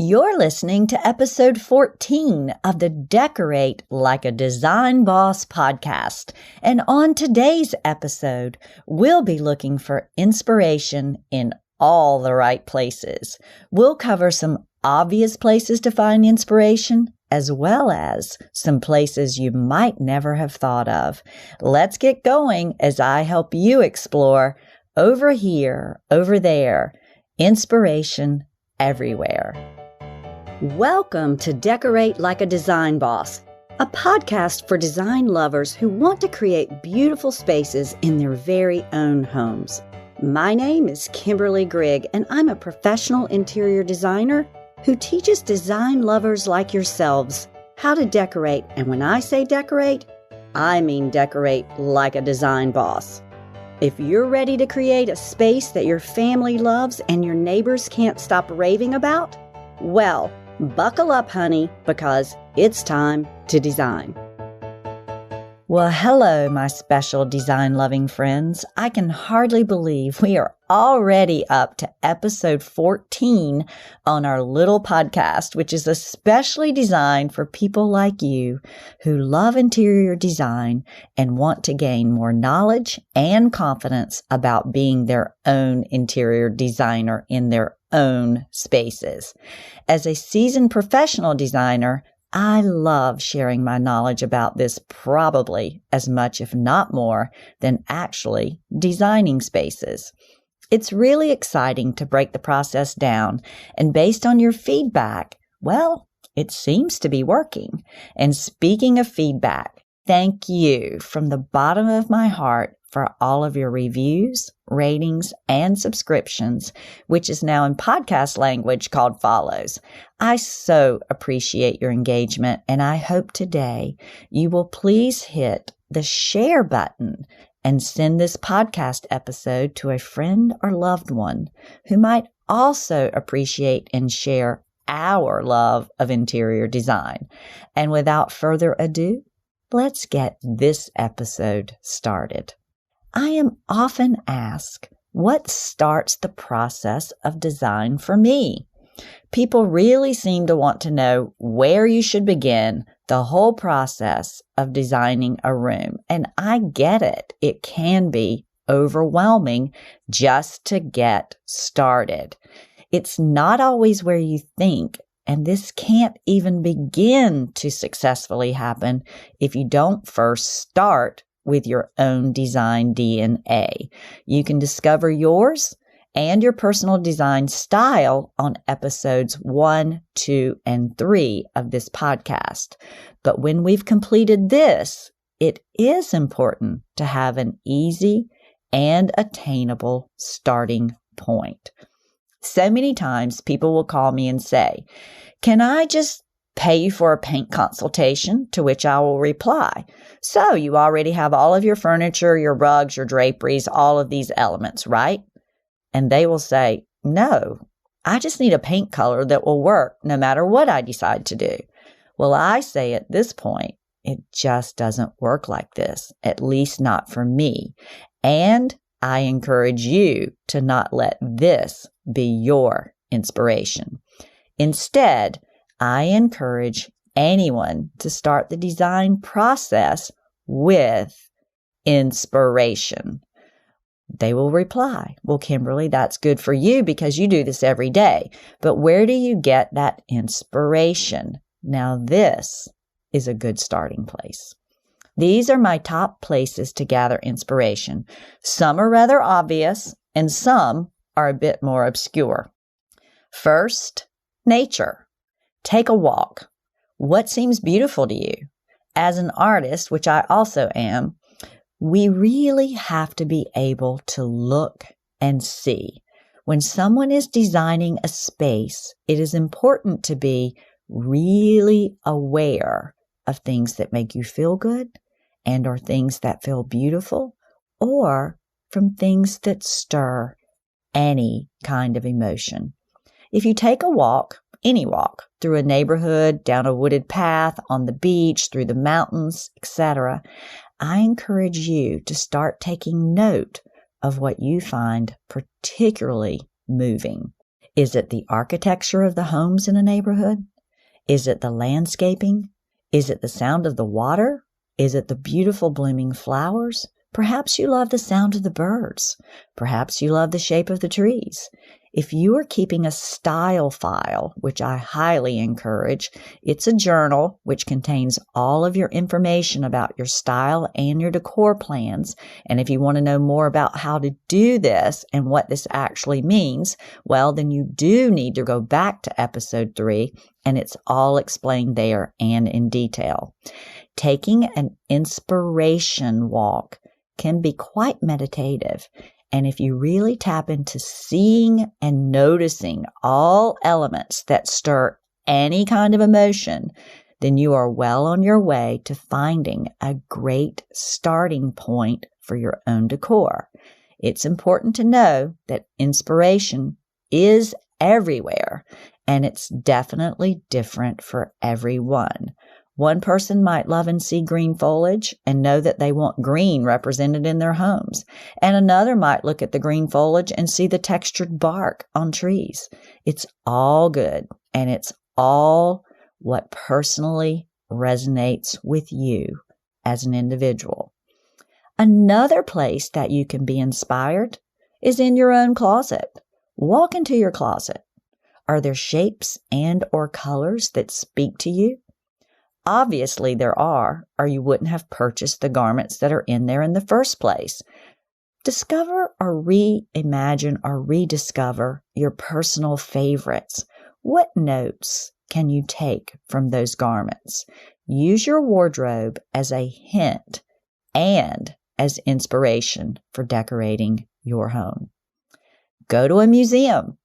You're listening to episode 14 of the Decorate Like a Design Boss podcast. And on today's episode, we'll be looking for inspiration in all the right places. We'll cover some obvious places to find inspiration, as well as some places you might never have thought of. Let's get going as I help you explore over here, over there, inspiration everywhere. Welcome to Decorate Like a Design Boss, a podcast for design lovers who want to create beautiful spaces in their very own homes. My name is Kimberly Grigg, and I'm a professional interior designer who teaches design lovers like yourselves how to decorate. And when I say decorate, I mean decorate like a design boss. If you're ready to create a space that your family loves and your neighbors can't stop raving about, well, buckle up, honey, because it's time to design. Well, hello, my special design-loving friends. I can hardly believe we are already up to episode 14 on our little podcast, which is especially designed for people like you who love interior design and want to gain more knowledge and confidence about being their own interior designer in their own spaces. As a seasoned professional designer, I love sharing my knowledge about this probably as much, if not more, than actually designing spaces. It's really exciting to break the process down, and based on your feedback, well, it seems to be working. And speaking of feedback, thank you from the bottom of my heart for all of your reviews, ratings, and subscriptions, which is now in podcast language called follows. I so appreciate your engagement, and I hope today you will please hit the share button and send this podcast episode to a friend or loved one who might also appreciate and share our love of interior design. And without further ado, let's get this episode started. I am often asked, what starts the process of design for me? People really seem to want to know where you should begin the whole process of designing a room. And I get it. It can be overwhelming just to get started. It's not always where you think, and this can't even begin to successfully happen if you don't first start with your own design DNA. You can discover yours and your personal design style on episodes 1, 2, and 3 of this podcast. But when we've completed this, it is important to have an easy and attainable starting point. So many times people will call me and say, "Can I just pay you for a paint consultation?" To which I will reply, "So you already have all of your furniture, your rugs, your draperies, all of these elements, right?" And they will say, "No, I just need a paint color that will work no matter what I decide to do." Well, I say at this point, it just doesn't work like this, at least not for me. And I encourage you to not let this be your inspiration. Instead, I encourage anyone to start the design process with inspiration. They will reply, "Well, Kimberly, that's good for you because you do this every day. But where do you get that inspiration?" Now, this is a good starting place. These are my top places to gather inspiration. Some are rather obvious, and some are a bit more obscure. First, nature. Take a walk. What seems beautiful to you? As an artist, which I also am, we really have to be able to look and see. When someone is designing a space, it is important to be really aware of things that make you feel good and or things that feel beautiful, or from things that stir any kind of emotion. If you take a walk, any walk, through a neighborhood, down a wooded path, on the beach, through the mountains, etc., I encourage you to start taking note of what you find particularly moving. Is it the architecture of the homes in a neighborhood? Is it the landscaping? Is it the sound of the water? Is it the beautiful blooming flowers? Perhaps you love the sound of the birds. Perhaps you love the shape of the trees. If you are keeping a style file, which I highly encourage, it's a journal which contains all of your information about your style and your decor plans. And if you want to know more about how to do this and what this actually means, well, then you do need to go back to episode 3, and it's all explained there and in detail. Taking an inspiration walk can be quite meditative. And if you really tap into seeing and noticing all elements that stir any kind of emotion, then you are well on your way to finding a great starting point for your own decor. It's important to know that inspiration is everywhere, and it's definitely different for everyone. One person might love and see green foliage and know that they want green represented in their homes. And another might look at the green foliage and see the textured bark on trees. It's all good, and it's all what personally resonates with you as an individual. Another place that you can be inspired is in your own closet. Walk into your closet. Are there shapes and or colors that speak to you? Obviously there are, or you wouldn't have purchased the garments that are in there in the first place. Discover or reimagine or rediscover your personal favorites. What notes can you take from those garments? Use your wardrobe as a hint and as inspiration for decorating your home. Go to a museum.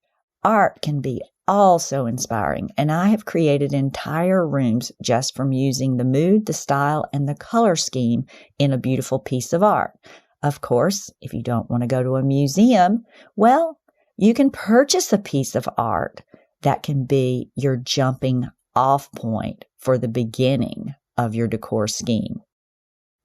Art can be also inspiring, and I have created entire rooms just from using the mood, the style, and the color scheme in a beautiful piece of art. Of course, if you don't want to go to a museum, well, you can purchase a piece of art that can be your jumping off point for the beginning of your decor scheme.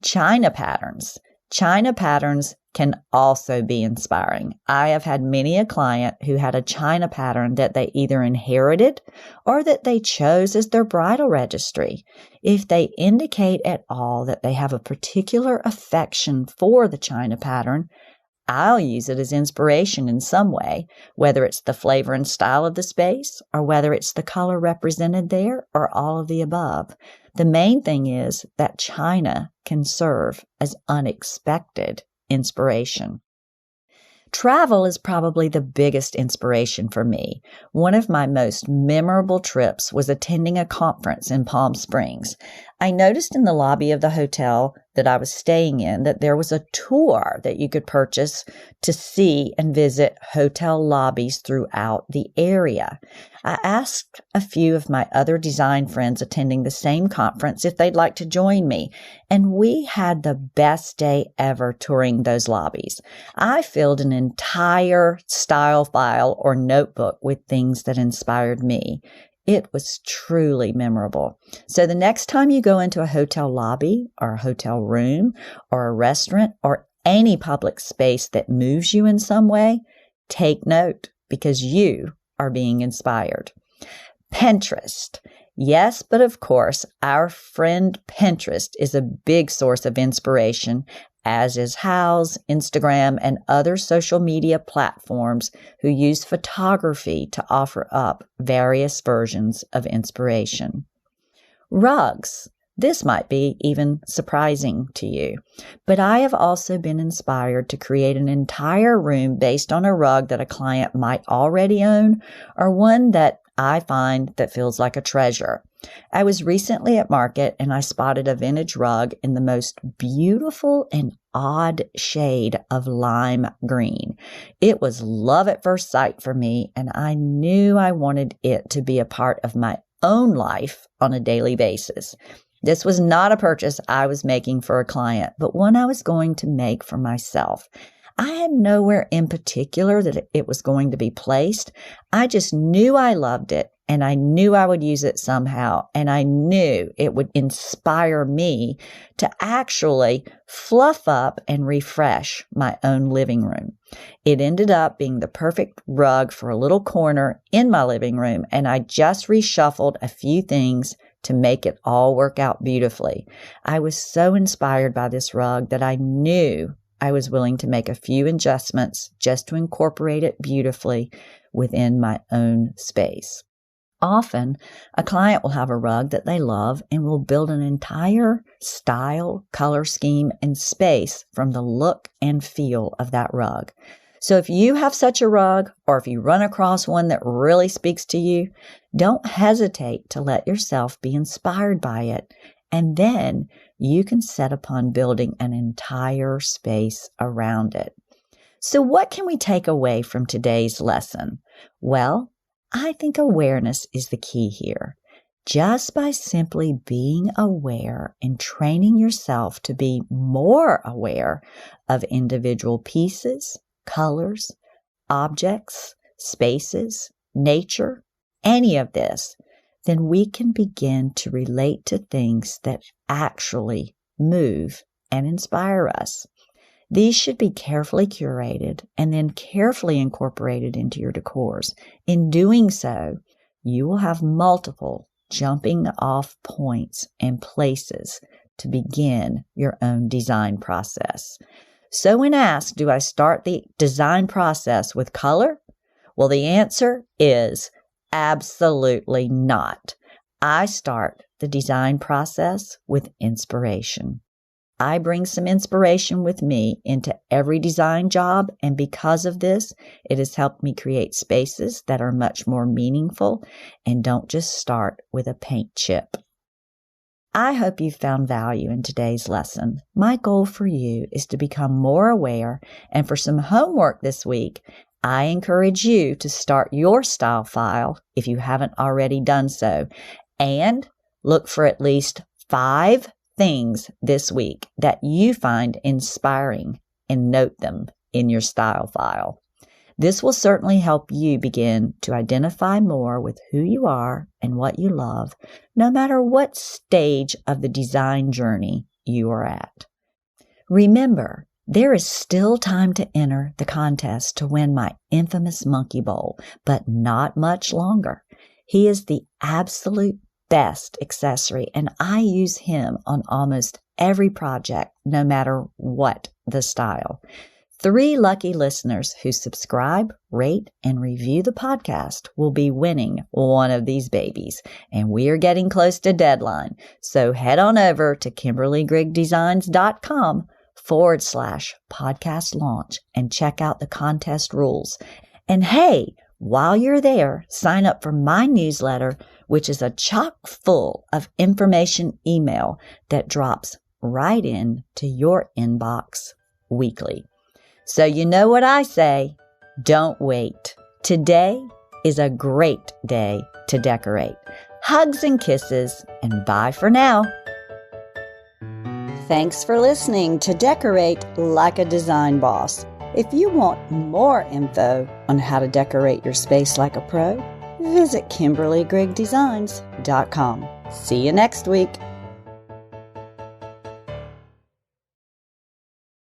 China patterns. China patterns can also be inspiring. I have had many a client who had a China pattern that they either inherited or that they chose as their bridal registry. If they indicate at all that they have a particular affection for the China pattern, I'll use it as inspiration in some way, whether it's the flavor and style of the space or whether it's the color represented there or all of the above. The main thing is that China can serve as unexpected inspiration. Travel is probably the biggest inspiration for me. One of my most memorable trips was attending a conference in Palm Springs. I noticed in the lobby of the hotel that I was staying in that there was a tour that you could purchase to see and visit hotel lobbies throughout the area. I asked a few of my other design friends attending the same conference if they'd like to join me, and we had the best day ever touring those lobbies. I filled an entire style file or notebook with things that inspired me. It was truly memorable. So the next time you go into a hotel lobby or a hotel room or a restaurant or any public space that moves you in some way, take note because you are being inspired. Pinterest. Yes, but of course, our friend Pinterest is a big source of inspiration, as is Houzz, Instagram, and other social media platforms who use photography to offer up various versions of inspiration. Rugs. This might be even surprising to you, but I have also been inspired to create an entire room based on a rug that a client might already own or one that I find that feels like a treasure. I was recently at market and I spotted a vintage rug in the most beautiful and odd shade of lime green. It was love at first sight for me, and I knew I wanted it to be a part of my own life on a daily basis. This was not a purchase I was making for a client, but one I was going to make for myself. I had nowhere in particular that it was going to be placed. I just knew I loved it, and I knew I would use it somehow, and I knew it would inspire me to actually fluff up and refresh my own living room. It ended up being the perfect rug for a little corner in my living room, and I just reshuffled a few things to make it all work out beautifully. I was so inspired by this rug that I knew I was willing to make a few adjustments just to incorporate it beautifully within my own space. Often, a client will have a rug that they love and will build an entire style, color scheme, and space from the look and feel of that rug. So if you have such a rug, or if you run across one that really speaks to you, don't hesitate to let yourself be inspired by it, and then you can set upon building an entire space around it. So what can we take away from today's lesson? Well, I think awareness is the key here. Just by simply being aware and training yourself to be more aware of individual pieces, colors, objects, spaces, nature, any of this, then we can begin to relate to things that actually move and inspire us. These should be carefully curated and then carefully incorporated into your decors. In doing so, you will have multiple jumping off points and places to begin your own design process. So when asked, do I start the design process with color? Well, the answer is absolutely not. I start the design process with inspiration. I bring some inspiration with me into every design job, and because of this, it has helped me create spaces that are much more meaningful and don't just start with a paint chip. I hope you found value in today's lesson. My goal for you is to become more aware, and for some homework this week, I encourage you to start your style file if you haven't already done so, and look for at least 5 things this week that you find inspiring and note them in your style file. This will certainly help you begin to identify more with who you are and what you love, no matter what stage of the design journey you are at. Remember, there is still time to enter the contest to win my infamous monkey bowl, but not much longer. He is the absolute best accessory, and I use him on almost every project, no matter what the style. 3 lucky listeners who subscribe, rate, and review the podcast will be winning one of these babies, and we are getting close to deadline. So head on over to KimberlyGreggDesigns.com/podcast launch and check out the contest rules. And hey, while you're there, sign up for my newsletter, which is a chock full of information email that drops right into your inbox weekly. So you know what I say, don't wait. Today is a great day to decorate. Hugs and kisses, and bye for now. Thanks for listening to Decorate Like a Design Boss. If you want more info on how to decorate your space like a pro, visit KimberlyGreggDesigns.com. See you next week.